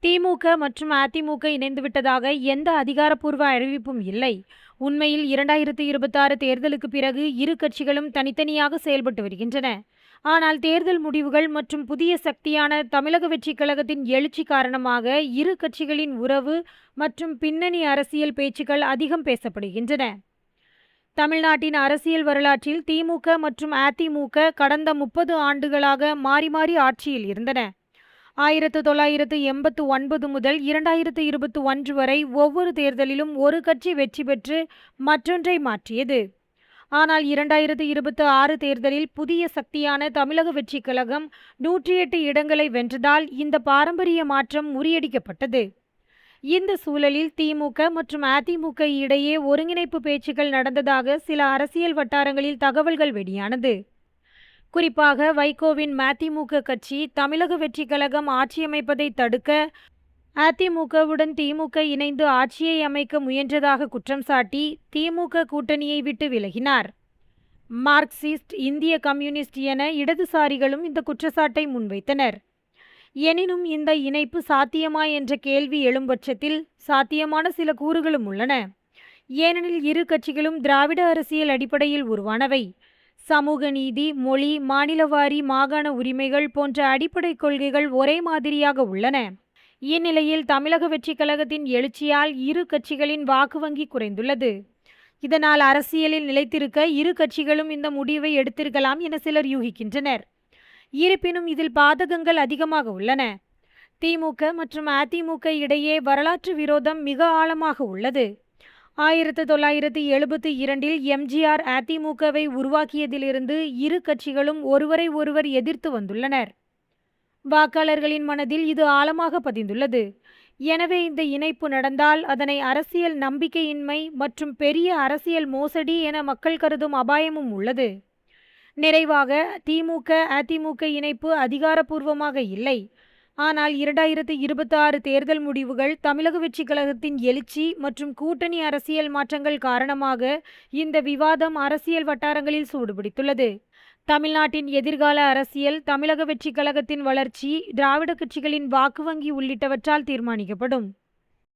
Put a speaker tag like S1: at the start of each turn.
S1: திமுக மற்றும் அதிமுக இணைந்துவிட்டதாக எந்த அதிகாரப்பூர்வ அறிவிப்பும் இல்லை. உண்மையில் 2026 தேர்தலுக்கு பிறகு இரு கட்சிகளும் தனித்தனியாக செயல்பட்டு வருகின்றன. ஆனால் தேர்தல் முடிவுகள் மற்றும் புதிய சக்தியான தமிழக வெற்றிக் கழகத்தின் எழுச்சி காரணமாக இரு கட்சிகளின் உறவு மற்றும் பின்னணி அரசியல் பேச்சுக்கள் அதிகம் பேசப்படுகின்றன. தமிழ்நாட்டின் அரசியல் வரலாற்றில் திமுக மற்றும் அதிமுக கடந்த 30 ஆண்டுகளாக மாறி மாறி ஆட்சியில் இருந்தன. 1989 முதல் 2021 வரை ஒவ்வொரு தேர்தலிலும் ஒரு கட்சி வெற்றி பெற்று மற்றொன்றை மாற்றியது. ஆனால் 2026 தேர்தலில் புதிய சக்தியான தமிழக வெற்றிக் கழகம் 108 இடங்களை வென்றதால் இந்த பாரம்பரிய மாற்றம் முறியடிக்கப்பட்டது. இந்த சூழலில் திமுக மற்றும் அதிமுக இடையே ஒருங்கிணைப்பு பேச்சுக்கள் நடந்ததாக சில அரசியல் வட்டாரங்களில் தகவல்கள் வெளியானது. குறிப்பாக வைகோவின் மதிமுக கட்சி தமிழக வெற்றிக் கழகம் ஆட்சியமைப்பதை தடுக்க அதிமுகவுடன் திமுக இணைந்து ஆட்சியை அமைக்க முயன்றதாக குற்றம் சாட்டி திமுக கூட்டணியை விட்டு விலகினார். மார்க்சிஸ்ட், இந்திய கம்யூனிஸ்ட் என இடதுசாரிகளும் இந்த குற்றச்சாட்டை முன்வைத்தனர். எனினும் இந்த இணைப்பு சாத்தியமா என்ற கேள்வி எழும்பட்சத்தில் சாத்தியமான சில கூறுகளும் உள்ளன. ஏனெனில் இரு கட்சிகளும் திராவிட அரசியல் அடிப்படையில் உருவானவை. சமூக நீதி, மொழி, மாநிலவாரி, மாகாண உரிமைகள் போன்ற அடிப்படை கொள்கைகள் ஒரே மாதிரியாக உள்ளன. இந்நிலையில் தமிழக வெற்றிக் கழகத்தின் எழுச்சியால் இரு கட்சிகளின் வாக்கு வங்கி குறைந்துள்ளது. இதனால் அரசியலில் நிலைத்திருக்க இரு கட்சிகளும் இந்த முடிவை எடுத்திருக்கலாம் என சிலர் யூகிக்கின்றனர். இருப்பினும் இதில் பாதகங்கள் அதிகமாக உள்ளன. திமுக மற்றும் அதிமுக இடையே வரலாற்று விரோதம் மிக ஆழமாக உள்ளது. 1972 எம்ஜிஆர் அதிமுகவை உருவாக்கியதிலிருந்து இரு கட்சிகளும் ஒருவரை ஒருவர் எதிர்த்து வந்துள்ளனர். வாக்காளர்களின் மனதில் இது ஆழமாக பதிந்துள்ளது. எனவே இந்த இணைப்பு நடந்தால் அதனை அரசியல் நம்பிக்கையின்மை மற்றும் பெரிய அரசியல் மோசடி என மக்கள் கருதும் அபாயமும் உள்ளது. நிறைவாக, திமுக அதிமுக இணைப்பு அதிகாரப்பூர்வமாக இல்லை. ஆனால் 2026 தேர்தல் முடிவுகள், தமிழக வெற்றிக் கழகத்தின் எழுச்சி மற்றும் கூட்டணி அரசியல் மாற்றங்கள் காரணமாக இந்த விவாதம் அரசியல் வட்டாரங்களில் சூடுபிடித்துள்ளது. தமிழ்நாட்டின் எதிர்கால அரசியல், தமிழக வெற்றிக் கழகத்தின் வளர்ச்சி, திராவிட கட்சிகளின் வாக்கு வங்கி உள்ளிட்டவற்றால் தீர்மானிக்கப்படும்.